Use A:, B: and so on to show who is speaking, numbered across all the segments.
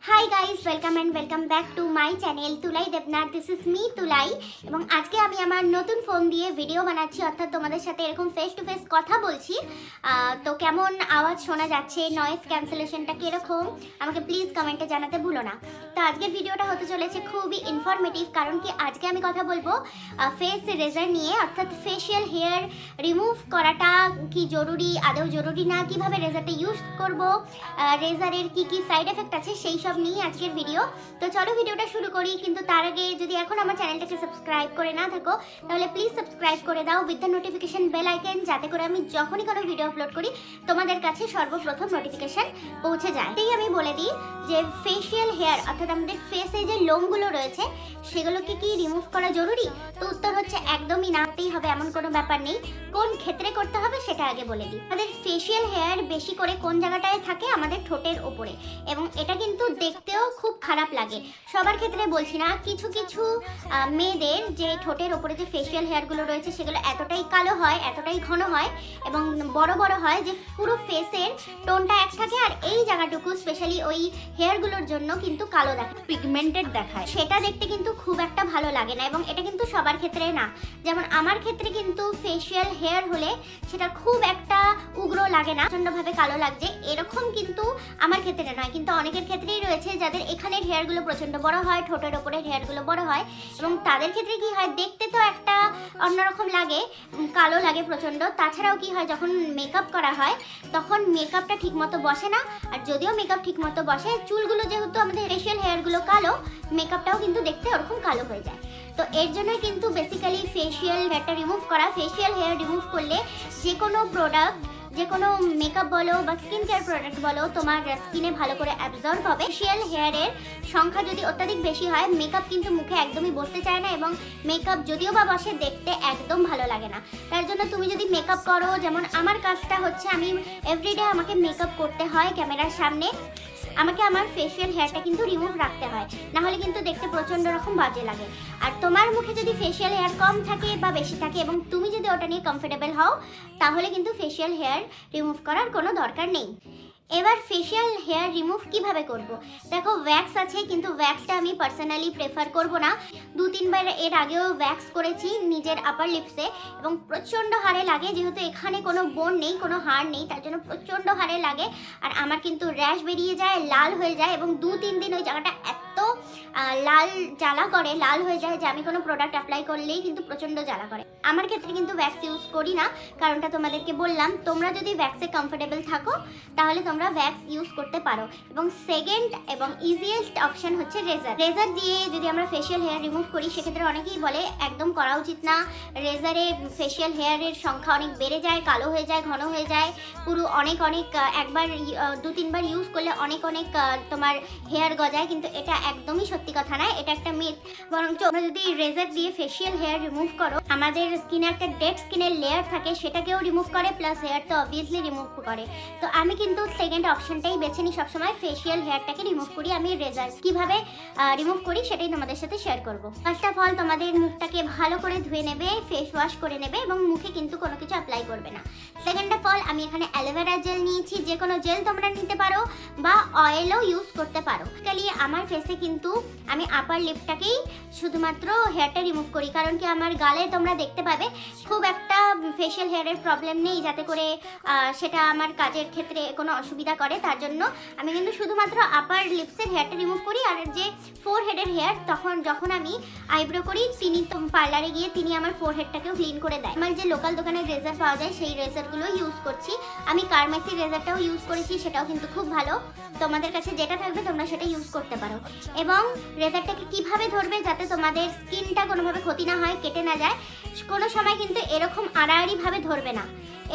A: High guys, welcome back to my channel Tulai Debnath. This is me Tulai এবং আজকে আমি আমার নতুন ফোন দিয়ে ভিডিও বানাচ্ছি, অর্থাৎ তোমাদের সাথে এরকম ফেস টু ফেস কথা বলছি। তো কেমন আওয়াজ শোনা যাচ্ছে, নয়েজ ক্যান্সেলেশনটা কীরকম, আমাকে প্লিজ কমেন্টে জানাতে ভুলো না। তো আজকের ভিডিওটা হতে চলেছে খুবই ইনফরমেটিভ, কারণ কি আজকে আমি কথা বলবো ফেস রেজার নিয়ে, অর্থাৎ ফেশিয়াল হেয়ার রিমুভ করাটা কি জরুরি, আদৌ জরুরি না, কিভাবে রেজারটা ইউজ করব, রেজারের কি কি সাইড এফেক্ট আছে সেই সব নিয়ে আজকের ভিডিও। তো চলো ভিডিওটা শুরু করি, কিন্তু তার আগে যদি এখন আমার চ্যানেলটাকে সাবস্ক্রাইব করে না থাকো তাহলে প্লিজ সাবস্ক্রাইব করে দাও with the notification bell icon, যাতে করে আমি যখনই কোনো ভিডিও আপলোড করি তোমাদের কাছে সর্বপ্রথম নোটিফিকেশন পৌঁছে যায়। তাই আমি বলে দিই যে ফেশিয়াল হেয়ার অর্থাৎ আমাদের ফেসে যে লোমগুলো রয়েছে সেগুলোকে কি রিমুভ করা জরুরি? তো উত্তর হচ্ছে একদমই নাতেই হবে, এমন কোনো ব্যাপার নেই। কোন ক্ষেত্রে করতে হবে সেটা আগে বলে দিই। আমাদের ফেশিয়াল হেয়ার বেশি করে কোন জায়গাটায় থাকে? আমাদের ঠোঁটের ওপরে, এবং এটা কিন্তু দেখতেও খুব খারাপ লাগে। সবার ক্ষেত্রে বলছি না, কিছু কিছু মেয়েদের যে ঠোঁটের ওপরে যে ফেশিয়াল হেয়ারগুলো রয়েছে সেগুলো এতটাই কালো হয়, এতটাই ঘন হয় এবং বড় বড় হয় যে পুরো ফেসের টোনটা এক থাকে, আর এই জায়গাটুকু স্পেশালি ওই হেয়ারগুলোর জন্য কিন্তু কালো দেখায়, পিগমেন্টেড দেখায়। সেটা দেখতে কিন্তু খুব একটা ভালো লাগে না, এবং এটা কিন্তু সবার ক্ষেত্রে না। যেমন আমার ক্ষেত্রে কিন্তু ফেশিয়াল হেয়ার হলে সেটা খুব একটা উগ্র লাগে না, প্রচন্ডভাবে কালো লাগছে এরকম কিন্তু আমার ক্ষেত্রে নয়। কিন্তু অনেকের ক্ষেত্রেই রয়েছে যাদের এখানের হেয়ারগুলো প্রচন্ড বড় হয়, ঠোঁটের ওপরের হেয়ারগুলো বড় হয়, এবং তাদের ক্ষেত্রে কি হয়, দেখতে তো একটা অন্যরকম লাগে, কালো লাগে প্রচন্ড। তাছাড়াও কি হয়, যখন মেকআপ করা হয় তখন মেকআপটা ঠিকমতো বসে না, আর যদিও মেকআপ ঠিকমতো বসে, চুলগুলো যেহেতু আমাদের ফেশিয়াল হেয়ারগুলো কালো, মেকআপটাও কিন্তু দেখতে ওরকম কালো হয়ে যায়। তো এর জন্যই কিন্তু বেসিক্যালি ফেশিয়াল হেয়ারটা রিমুভ করা। ফেশিয়াল হেয়ার রিমুভ করলে যে কোনো প্রোডাক্ট, যে কোনো মেকআপ বলো বা স্কিন কেয়ার প্রোডাক্ট বলো, তোমার স্কিনে ভালো করে অ্যাবজর্ব হবে। ফেশিয়াল হেয়ারের সংখ্যা যদি অত্যাধিক বেশি হয়, মেকআপ কিন্তু মুখে একদমই বসতে চায় না, এবং মেকআপ যদিও বা বসে দেখতে একদম ভালো লাগে না। তার জন্য তুমি যদি মেকআপ করো, যেমন আমার কাজটা হচ্ছে আমি এভরিডে আমাকে মেকআপ করতে হয় ক্যামেরার সামনে, আমাকে আমার ফেশিয়াল হেয়ারটা কিন্তু রিমুভ রাখতে হয়, না হলে কিন্তু দেখতে প্রচন্ড রকম বাজে লাগে। আর তোমার মুখে যদি ফেশিয়াল হেয়ার কম থাকে বা বেশি থাকে এবং তুমি যদি ওটা নিয়ে কমফোর্টেবল হও, তাহলে কিন্তু ফেশিয়াল হেয়ার রিমুভ করার কোনো দরকার নেই। এবার ফেশিয়াল হেয়ার রিমুভ কিভাবে করব? দেখো, ওয়্যাক্স আছে, কিন্তু ওয়্যাক্সটা আমি পার্সোনালি প্রেফার করব না। 2-3 বার এর আগেও ওয়্যাক্স করেছি নিজের আপার লিপসে, এবং প্রচণ্ড হারে লাগে, যেহেতু এখানে কোনো বোন নেই, কোনো হাড় নেই, তার জন্য প্রচণ্ড হারে লাগে। আর আমার কিন্তু র্যাশ বেরিয়ে যায়, লাল হয়ে যায়, এবং 2-3 দিন ওই জায়গাটা এত লাল জ্বালা করে, লাল হয়ে যায় যে আমি কোনো প্রোডাক্ট অ্যাপ্লাই করলেই কিন্তু প্রচণ্ড জ্বালা করে। আমার ক্ষেত্রে কিন্তু ওয়্যাক্স ইউজ করি না, কারণটা তোমাদেরকে বললাম। তোমরা যদি ওয়্যাক্সে কমফোর্টেবল থাকো তাহলে তোমরা ওয়্যাক্স ইউজ করতে পারো। এবং সেকেন্ড এবং ইজিয়েস্ট অপশন হচ্ছে রেজার। রেজার দিয়ে যদি আমরা ফেশিয়াল হেয়ার রিমুভ করি, সেক্ষেত্রে অনেকেই বলে একদম করা উচিত না, রেজারে ফেশিয়াল হেয়ারের সংখ্যা অনেক বেড়ে যায়, কালো হয়ে যায়, ঘন হয়ে যায়, পুরো অনেক একবার 2-3 বার ইউজ করলে অনেক তোমার হেয়ার গজায়। কিন্তু এটা একদমই সত্যি কথা নয়, এটা একটা মিথ। বরঞ্চ আমরা যদি রেজার দিয়ে ফেশিয়াল হেয়ার রিমুভ করো, আমাদের স্কিনে একটা ডেড স্কিনের লেয়ার থাকে, সেটাকেও রিমুভ করে, প্লাস হেয়ার তো অবভিয়াসলি রিমুভ করে। তো আমি কিন্তু সেকেন্ড অপশনটাই বেছে নিই সবসময়, ফেশিয়াল হেয়ারটাকে রিমুভ করি। আমি রেজার কিভাবে রিমুভ করি সেটাই তোমাদের সাথে শেয়ার করবো। ফার্স্ট অফ অল তোমাদের মুখটাকে ভালো করে ধুয়ে নেবে, ফেস ওয়াশ করে নেবে, এবং মুখে কিন্তু কোনো কিছু অ্যাপ্লাই করবে না। সেকেন্ড অফ অল আমি এখানে অ্যালোভেরা জেল নিয়েছি, যে কোনো জেল তোমরা নিতে পারো বা অয়েলও ইউজ করতে পারো। বেসিক্যালি আমার ফেসে কিন্তু আমি আপার লিপটাকেই শুধুমাত্র হেয়ারটা রিমুভ করি, কারণ কি আমার গালে তোমরা দেখতে পাবে খুব একটা ফেশিয়াল হেয়ারের প্রবলেম নেই, যাতে করে সেটা আমার কাজের ক্ষেত্রে কোনো অসুবিধা করে। তার জন্য আমি কিন্তু শুধুমাত্র আপার লিপসের হেয়ারটা রিমুভ করি। আর যে ফোরহেডের হেয়ার, যখন আমি আইব্রো করি, তিনি তো পার্লারে গিয়ে তিনি আমার ফোরহেডটাকেও ক্লিন করে দেয়। আমার যে লোকাল দোকানে রেজার পাওয়া যায় সেই রেজারগুলো ইউজ করছি। আমি কার্মেসির রেজারটাও ইউজ করেছি, সেটাও কিন্তু খুব ভালো। তোমাদের কাছে যেটা থাকবে তোমরা সেটা ইউজ করতে পারো। এবং রেজারটাকে কিভাবে ধরবে যাতে তোমাদের স্কিনটা কোনোভাবে ক্ষতি না হয়, কেটে না যায়, কোনো সময় কিন্তু এরকম আড়াআড়ি ভাবে ধরবে না,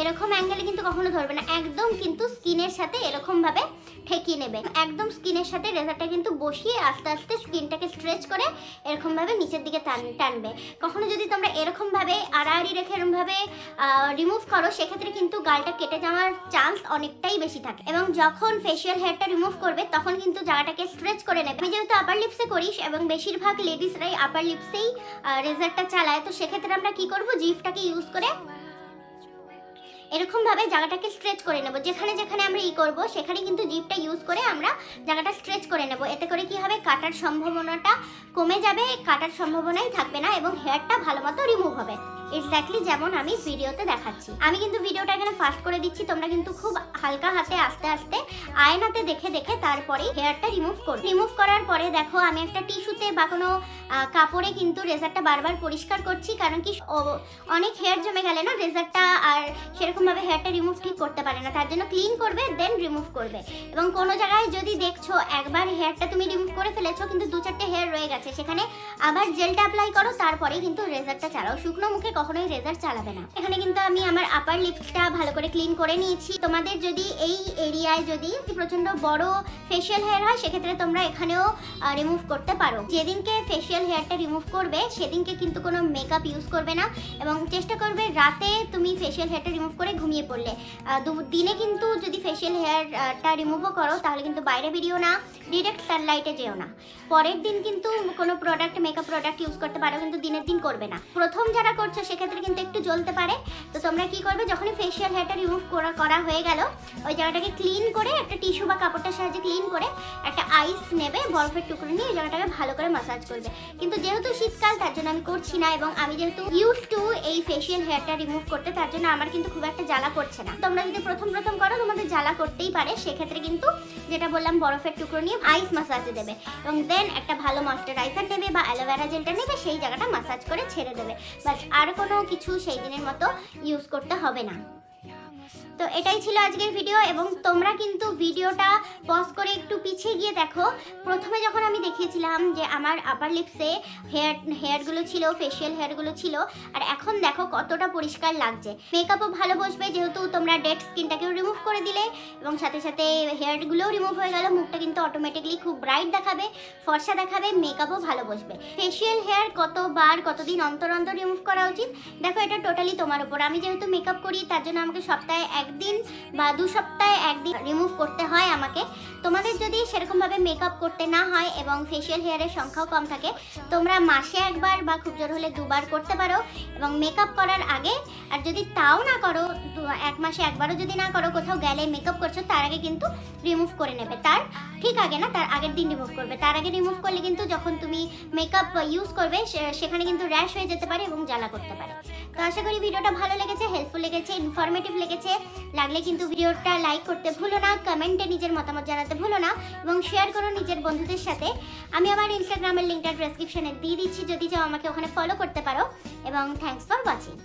A: এরকম অ্যাঙ্গেলে কিন্তু কখনো ধরবে না, একদম কিন্তু স্কিনের সাথে এরকম ভাবে ঠেকিয়ে নেবে। একদম স্কিনের সাথে রেজারটা কিন্তু বসিয়ে আস্তে আস্তে স্কিনটাকে স্ট্রেচ করে এরকম ভাবে নিচের দিকে টানবে। কখনো যদি তোমরা এরকম ভাবে আড়াআড়ি রেখে এরকম ভাবে রিমুভ করো, সেক্ষেত্রে কিন্তু গালটা কেটে যাওয়ার চান্স অনেকটাই বেশি থাকে। এবং যখন ফেশিয়াল হেয়ারটা রিমুভ করবে তখন কিন্তু জায়গাটাকে স্ট্রেচ করে নেবে। আমি যেহেতু আপার লিপসে করিস, এবং বেশিরভাগ লেডিসরাই আপার লিপসেই রেজারটা চালায়, তো সেক্ষেত্রে আমরা কি করব, জিভটাকে ইউজ করে এরকম ভাবে জায়গাটাকে স্ট্রেচ করে নেব। যেখানে যেখানে আমরা করব সেখানে কিন্তু জিপটা ইউজ করে আমরা জায়গাটা স্ট্রেচ করে নেব। এতে করে কি হবে, কাটার সম্ভাবনাটা কমে যাবে, কাটার সম্ভাবনাই থাকবে না এবং হেয়ারটা ভালো মতো রিমুভ হবে। এক্স্যাক্টলি যেমন আমি ভিডিওতে দেখাচ্ছি। আমি কিন্তু ভিডিওটা এখানে ফাস্ট করে দিচ্ছি, তোমরা কিন্তু খুব হালকা হাতে আস্তে আস্তে আয়নাতে দেখে দেখে তারপরে হেয়ারটা রিমুভ করো। রিমুভ করার পরে দেখো আমি একটা টিস্যুতে বা কোনো কাপড়ে কিন্তু রেজারটা বারবার পরিষ্কার করছি, কারণ কি অনেক হেয়ার জমে গেলে না রেজারটা আর সেরকমভাবে হেয়ারটা রিমুভ ঠিক করতে পারে না, তার জন্য ক্লিন করবে দেন রিমুভ করবে। এবং কোনো জায়গায় যদি দেখছো একবার হেয়ারটা তুমি রিমুভ করে ফেলেছো কিন্তু 2-4টে হেয়ার রয়ে গেছে, সেখানে আবার জেলটা অ্যাপ্লাই করো, তারপরে কিন্তু রেজারটা চালাও। শুকনো মুখে কখনোই রেজার চালাবে না। এখানে কিন্তু আমি আমার আপার লিপসটা ভালো করে ক্লিন করে নিয়েছি। তোমাদের যদি এই এরিয়ায় যদি প্রচন্ড বড় ফেশিয়াল হেয়ার হয় সেক্ষেত্রে তোমরা এখানেও রিমুভ করতে পারো। যেদিনকে ফেশিয়াল হেয়ারটা রিমুভ করবে সেদিনকে কিন্তু কোনো মেকআপ ইউজ করবে না এবং চেষ্টা করবে রাতে তুমি ফেশিয়াল হেয়ারটা রিমুভ করে ঘুমিয়ে পড়লে। দিনে কিন্তু যদি ফেশিয়াল হেয়ারটা রিমুভও করো তাহলে কিন্তু বাইরে বেরিও না, ডিরেক্ট সানলাইটে যেও না। পরের দিন কিন্তু কোনো প্রোডাক্ট, মেকআপ প্রোডাক্ট ইউজ করতে পারো, কিন্তু দিনের দিন করবে না। প্রথম যারা করছো সেক্ষেত্রে কিন্তু একটু জ্বলতে পারে, তো তোমরা কি করবে, যখনই ফেশিয়াল হেয়ারটা রিমুভ করা হয়ে গেল ওই জায়গাটাকে ক্লিন করে একটা টিস্যু বা কাপড়টার সাহায্যে ক্লিন করে একটা আইস নেবে, বরফের টুকরো নিয়ে এই জায়গাটাকে ভালো করে ম্যাসাজ করবে। কিন্তু যেহেতু শীতকাল তার জন্য আমি করছি না এবং আমি যেহেতু ইউজ টু এই ফেশিয়াল হেয়ারটা রিমুভ করতে, তার জন্য আমার কিন্তু খুব একটা জ্বালা করছে না। তোমরা যদি প্রথম করো তোমাদের জ্বালা করতেই পারে, সেক্ষেত্রে কিন্তু যেটা বললাম বরফের টুকরো নিয়ে আইস ম্যাসাজে দেবে এবং দেন একটা ভালো ময়েশ্চারাইজার নেবে বা অ্যালোভেরা জেলটা নেবে, সেই জায়গাটা ম্যাসাজ করে ছেড়ে দেবে। বাস, আর কোনো কিছু সেই দিনের মতো ইউজ করতে হবে না। তো এটাই ছিল আজকের ভিডিও এবং তোমরা কিন্তু ভিডিওটা পজ করে একটু পিছিয়ে গিয়ে দেখো। প্রথমে যখন আমি দেখিয়েছিলাম যে আমার আপার লিপসে হেয়ারগুলো ছিল, ফেশিয়াল হেয়ারগুলো ছিল, আর এখন দেখো কতটা পরিষ্কার লাগছে। মেকআপও ভালো বসবে যেহেতু তোমরা ডেড স্কিনটাকেও রিমুভ করে দিলে এবং সাথে সাথে হেয়ারগুলোও রিমুভ হয়ে গেল। মুখটা কিন্তু অটোমেটিকলি খুব ব্রাইট দেখাবে, ফর্সা দেখাবে, মেকআপও ভালো বসবে। ফেশিয়াল হেয়ার কতবার কতদিন অন্তর অন্তর রিমুভ করা উচিত দেখো, এটা টোটালি তোমার উপর। আমি যেহেতু মেকআপ করি তার জন্য আমাকে সপ্তাহে একদিন বা 2 সপ্তাহে একদিন রিমুভ করতে হয় আমাকে। তোমাদের যদি সেরকমভাবে মেকআপ করতে না হয় এবং ফেশিয়াল হেয়ারের সংখ্যাও কম থাকে, তোমরা মাসে একবার বা খুব জোর হলে 2বার করতে পারো এবং মেকআপ করার আগে। আর যদি তাও না করো, 1 মাসে একবারও যদি না করো, কোথাও গেলে মেকআপ করছো, তার আগে কিন্তু রিমুভ করে নেবে। তার ঠিক আগে না, তার আগের দিন রিমুভ করবে। তার আগে রিমুভ করলে কিন্তু যখন তুমি মেকআপ ইউজ করবে সেখানে কিন্তু র্যাশ হয়ে যেতে পারে এবং জ্বালা করতে পারে। তো আশা করি ভিডিওটা ভালো লেগেছে, হেল্পফুল লেগেছে, ইনফরমেটিভ লেগেছে। লাগলে কিন্তু ভিডিওটা লাইক করতে ভুলো না, কমেন্টে নিজের মতামত জানাতে ভুলো না এবং শেয়ার করো নিজের বন্ধুদের সাথে। আমি আমার ইনস্টাগ্রামের লিঙ্কটা ডেসক্রিপশনে দিয়ে দিচ্ছি, যদি চাও আমাকে ওখানে ফলো করতে পারো। এবং থ্যাঙ্কস ফর ওয়াচিং।